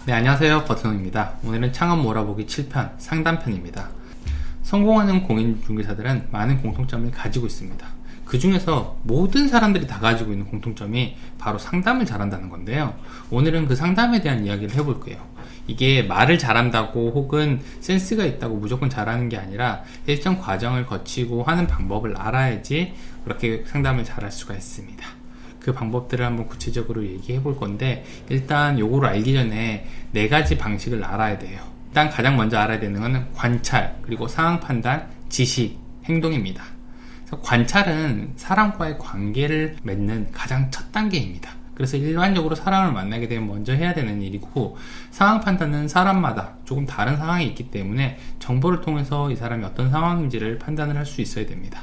네, 안녕하세요. 버튼홍입니다. 오늘은 창업 몰아보기 7편 상담편입니다. 성공하는 공인중개사들은 많은 공통점을 가지고 있습니다. 그 중에서 모든 사람들이 다 가지고 있는 공통점이 바로 상담을 잘한다는 건데요. 오늘은 그 상담에 대한 이야기를 해볼 거예요. 이게 말을 잘한다고 혹은 센스가 있다고 무조건 잘하는 게 아니라 일정 과정을 거치고 하는 방법을 알아야지 그렇게 상담을 잘할 수가 있습니다. 그 방법들을 한번 구체적으로 얘기해 볼 건데, 일단 요거를 알기 전에 4가지 방식을 알아야 돼요. 일단 가장 먼저 알아야 되는 거는 관찰, 그리고 상황 판단, 지식, 행동입니다. 그래서 관찰은 사람과의 관계를 맺는 가장 첫 단계입니다. 그래서 일반적으로 사람을 만나게 되면 먼저 해야 되는 일이고, 상황 판단은 사람마다 조금 다른 상황이 있기 때문에 정보를 통해서 이 사람이 어떤 상황인지를 판단을 할 수 있어야 됩니다.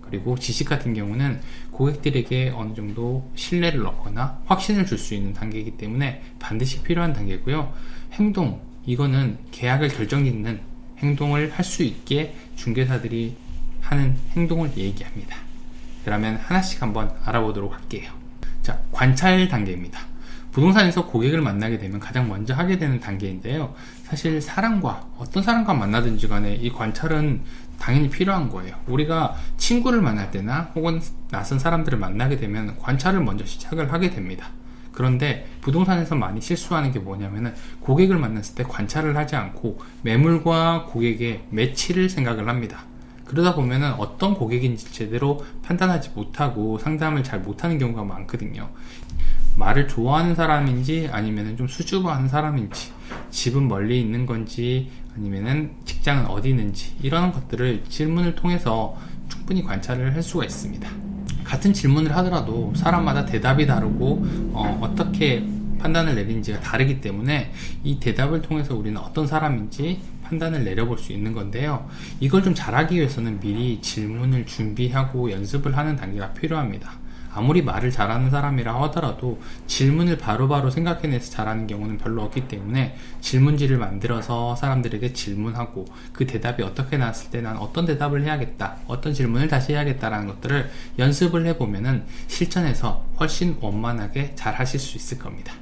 그리고 지식 같은 경우는 고객들에게 어느 정도 신뢰를 얻거나 확신을 줄 수 있는 단계이기 때문에 반드시 필요한 단계고요. 행동, 이거는 계약을 결정짓는 행동을 할 수 있게 중개사들이 하는 행동을 얘기합니다. 그러면 하나씩 한번 알아보도록 할게요. 자, 관찰 단계입니다. 부동산에서 고객을 만나게 되면 가장 먼저 하게 되는 단계인데요. 사실 어떤 사람과 만나든지 간에 이 관찰은 당연히 필요한 거예요. 우리가 친구를 만날 때나 혹은 낯선 사람들을 만나게 되면 관찰을 먼저 시작을 하게 됩니다. 그런데 부동산에서 많이 실수하는 게 뭐냐면은 고객을 만났을 때 관찰을 하지 않고 매물과 고객의 매치를 생각을 합니다. 그러다 보면은 어떤 고객인지 제대로 판단하지 못하고 상담을 잘 못하는 경우가 많거든요. 말을 좋아하는 사람인지 아니면은 좀 수줍어하는 사람인지, 집은 멀리 있는 건지 아니면은 직장은 어디 있는지, 이런 것들을 질문을 통해서 충분히 관찰을 할 수가 있습니다. 같은 질문을 하더라도 사람마다 대답이 다르고 어떻게 판단을 내리는지가 다르기 때문에 이 대답을 통해서 우리는 어떤 사람인지 판단을 내려볼 수 있는 건데요. 이걸 좀 잘하기 위해서는 미리 질문을 준비하고 연습을 하는 단계가 필요합니다. 아무리 말을 잘하는 사람이라 하더라도 질문을 바로바로 생각해내서 잘하는 경우는 별로 없기 때문에 질문지를 만들어서 사람들에게 질문하고 그 대답이 어떻게 나왔을 때 난 어떤 대답을 해야겠다, 어떤 질문을 다시 해야겠다라는 것들을 연습을 해보면은 실전에서 훨씬 원만하게 잘 하실 수 있을 겁니다.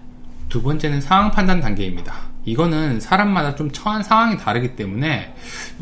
두 번째는 상황 판단 단계입니다. 이거는 사람마다 좀 처한 상황이 다르기 때문에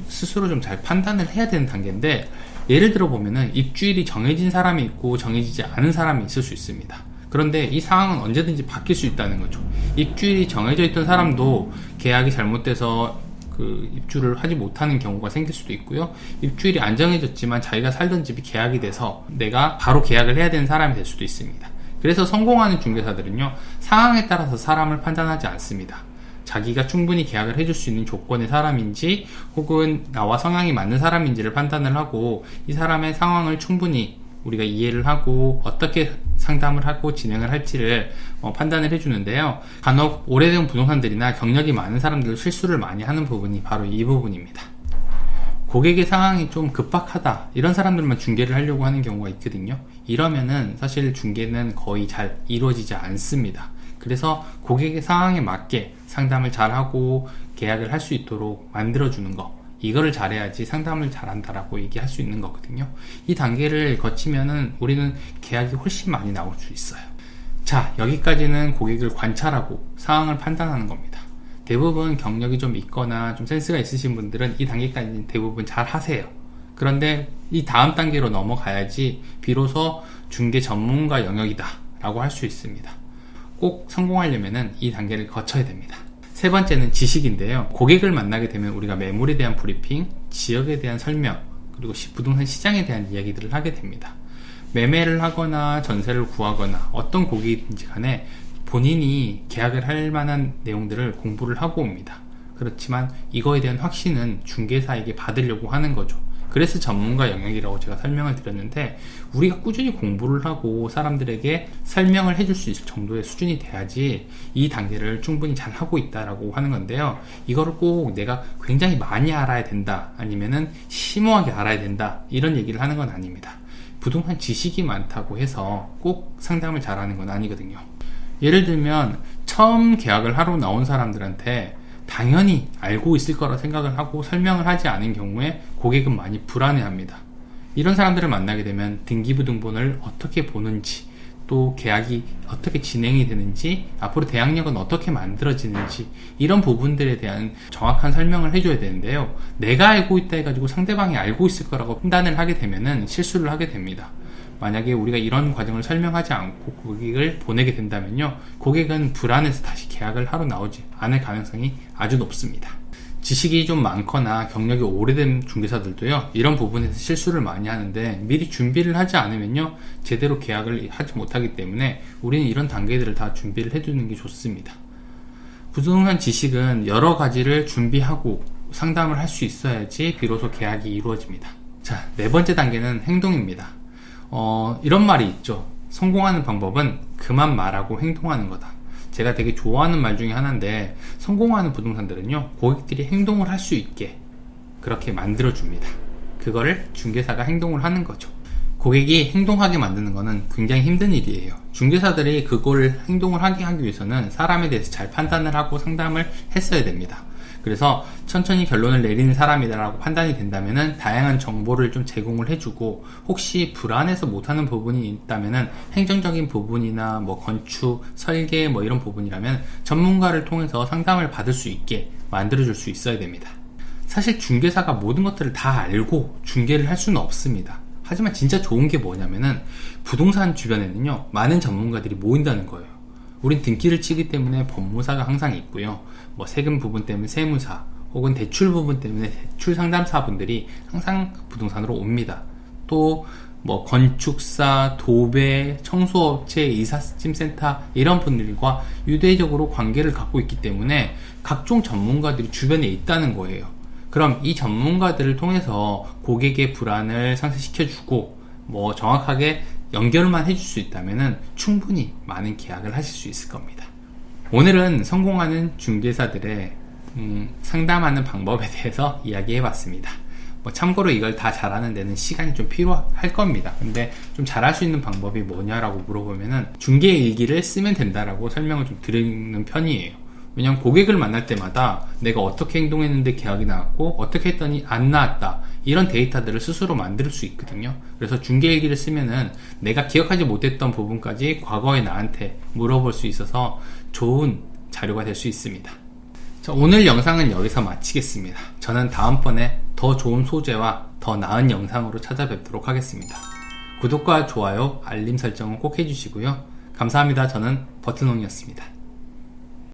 스스로 좀 잘 판단을 해야 되는 단계인데, 예를 들어 보면은 입주일이 정해진 사람이 있고 정해지지 않은 사람이 있을 수 있습니다. 그런데 이 상황은 언제든지 바뀔 수 있다는 거죠. 입주일이 정해져 있던 사람도 계약이 잘못돼서 그 입주를 하지 못하는 경우가 생길 수도 있고요. 입주일이 안 정해졌지만 자기가 살던 집이 계약이 돼서 내가 바로 계약을 해야 되는 사람이 될 수도 있습니다. 그래서 성공하는 중개사들은요, 상황에 따라서 사람을 판단하지 않습니다. 자기가 충분히 계약을 해줄 수 있는 조건의 사람인지 혹은 나와 성향이 맞는 사람인지를 판단을 하고, 이 사람의 상황을 충분히 우리가 이해를 하고 어떻게 상담을 하고 진행을 할지를 판단을 해주는데요. 간혹 오래된 부동산들이나 경력이 많은 사람들도 실수를 많이 하는 부분이 바로 이 부분입니다. 고객의 상황이 좀 급박하다, 이런 사람들만 중개를 하려고 하는 경우가 있거든요. 이러면은 사실 중개는 거의 잘 이루어지지 않습니다. 그래서 고객의 상황에 맞게 상담을 잘하고 계약을 할 수 있도록 만들어주는 거, 이거를 잘해야지 상담을 잘한다라고 얘기할 수 있는 거거든요. 이 단계를 거치면은 우리는 계약이 훨씬 많이 나올 수 있어요. 자, 여기까지는 고객을 관찰하고 상황을 판단하는 겁니다. 대부분 경력이 좀 있거나 좀 센스가 있으신 분들은 이 단계까지 대부분 잘 하세요. 그런데 이 다음 단계로 넘어가야지 비로소 중개 전문가 영역이다 라고 할 수 있습니다. 꼭 성공하려면 이 단계를 거쳐야 됩니다. 세 번째는 지식인데요. 고객을 만나게 되면 우리가 매물에 대한 브리핑, 지역에 대한 설명, 그리고 부동산 시장에 대한 이야기들을 하게 됩니다. 매매를 하거나 전세를 구하거나 어떤 고객이든지 간에 본인이 계약을 할 만한 내용들을 공부를 하고 옵니다. 그렇지만 이거에 대한 확신은 중개사에게 받으려고 하는 거죠. 그래서 전문가 영역이라고 제가 설명을 드렸는데, 우리가 꾸준히 공부를 하고 사람들에게 설명을 해줄 수 있을 정도의 수준이 돼야지 이 단계를 충분히 잘 하고 있다라고 하는 건데요. 이거를 꼭 내가 굉장히 많이 알아야 된다, 아니면은 심오하게 알아야 된다, 이런 얘기를 하는 건 아닙니다. 부동산 지식이 많다고 해서 꼭 상담을 잘하는 건 아니거든요. 예를 들면 처음 계약을 하러 나온 사람들한테 당연히 알고 있을 거라 생각을 하고 설명을 하지 않은 경우에 고객은 많이 불안해합니다. 이런 사람들을 만나게 되면 등기부등본을 어떻게 보는지, 또 계약이 어떻게 진행이 되는지, 앞으로 계약력은 어떻게 만들어지는지, 이런 부분들에 대한 정확한 설명을 해줘야 되는데요. 내가 알고 있다 해가지고 상대방이 알고 있을 거라고 판단을 하게 되면은 실수를 하게 됩니다. 만약에 우리가 이런 과정을 설명하지 않고 고객을 보내게 된다면요, 고객은 불안해서 다시 계약을 하러 나오지 않을 가능성이 아주 높습니다. 지식이 좀 많거나 경력이 오래된 중개사들도요, 이런 부분에서 실수를 많이 하는데, 미리 준비를 하지 않으면요 제대로 계약을 하지 못하기 때문에 우리는 이런 단계들을 다 준비를 해두는 게 좋습니다. 부동산 지식은 여러 가지를 준비하고 상담을 할 수 있어야지 비로소 계약이 이루어집니다. 자, 네 번째 단계는 행동입니다. 이런 말이 있죠. 성공하는 방법은 그만 말하고 행동하는 거다. 제가 되게 좋아하는 말 중에 하나인데, 성공하는 부동산들은요, 고객들이 행동을 할 수 있게 그렇게 만들어줍니다. 그거를 중개사가 행동을 하는 거죠. 고객이 행동하게 만드는 거는 굉장히 힘든 일이에요. 중개사들이 그걸 행동을 하게 하기 위해서는 사람에 대해서 잘 판단을 하고 상담을 했어야 됩니다. 그래서 천천히 결론을 내리는 사람이다라고 판단이 된다면은 다양한 정보를 좀 제공을 해주고, 혹시 불안해서 못하는 부분이 있다면은 행정적인 부분이나 뭐 건축, 설계 뭐 이런 부분이라면 전문가를 통해서 상담을 받을 수 있게 만들어줄 수 있어야 됩니다. 사실 중개사가 모든 것들을 다 알고 중개를 할 수는 없습니다. 하지만 진짜 좋은 게 뭐냐면은 부동산 주변에는요, 많은 전문가들이 모인다는 거예요. 우린 등기를 치기 때문에 법무사가 항상 있고요, 뭐 세금 부분 때문에 세무사, 혹은 대출 부분 때문에 대출 상담사분들이 항상 부동산으로 옵니다. 또 뭐 건축사, 도배, 청소업체, 이삿짐센터 이런 분들과 유대적으로 관계를 갖고 있기 때문에 각종 전문가들이 주변에 있다는 거예요. 그럼 이 전문가들을 통해서 고객의 불안을 상쇄시켜주고 뭐 정확하게 연결만 해줄 수 있다면 충분히 많은 계약을 하실 수 있을 겁니다. 오늘은 성공하는 중개사들의 상담하는 방법에 대해서 이야기해봤습니다. 뭐 참고로 이걸 다 잘하는 데는 시간이 좀 필요할 겁니다. 근데 좀 잘할 수 있는 방법이 뭐냐라고 물어보면은 중개일기를 쓰면 된다라고 설명을 좀 드리는 편이에요. 왜냐면 고객을 만날 때마다 내가 어떻게 행동했는데 계약이 나왔고 어떻게 했더니 안 나왔다, 이런 데이터들을 스스로 만들 수 있거든요. 그래서 중개일기를 쓰면은 내가 기억하지 못했던 부분까지 과거에 나한테 물어볼 수 있어서 좋은 자료가 될 수 있습니다. 자, 오늘 영상은 여기서 마치겠습니다. 저는 다음번에 더 좋은 소재와 더 나은 영상으로 찾아뵙도록 하겠습니다. 구독과 좋아요, 알림 설정은 꼭 해주시고요. 감사합니다. 저는 버튼홍이었습니다.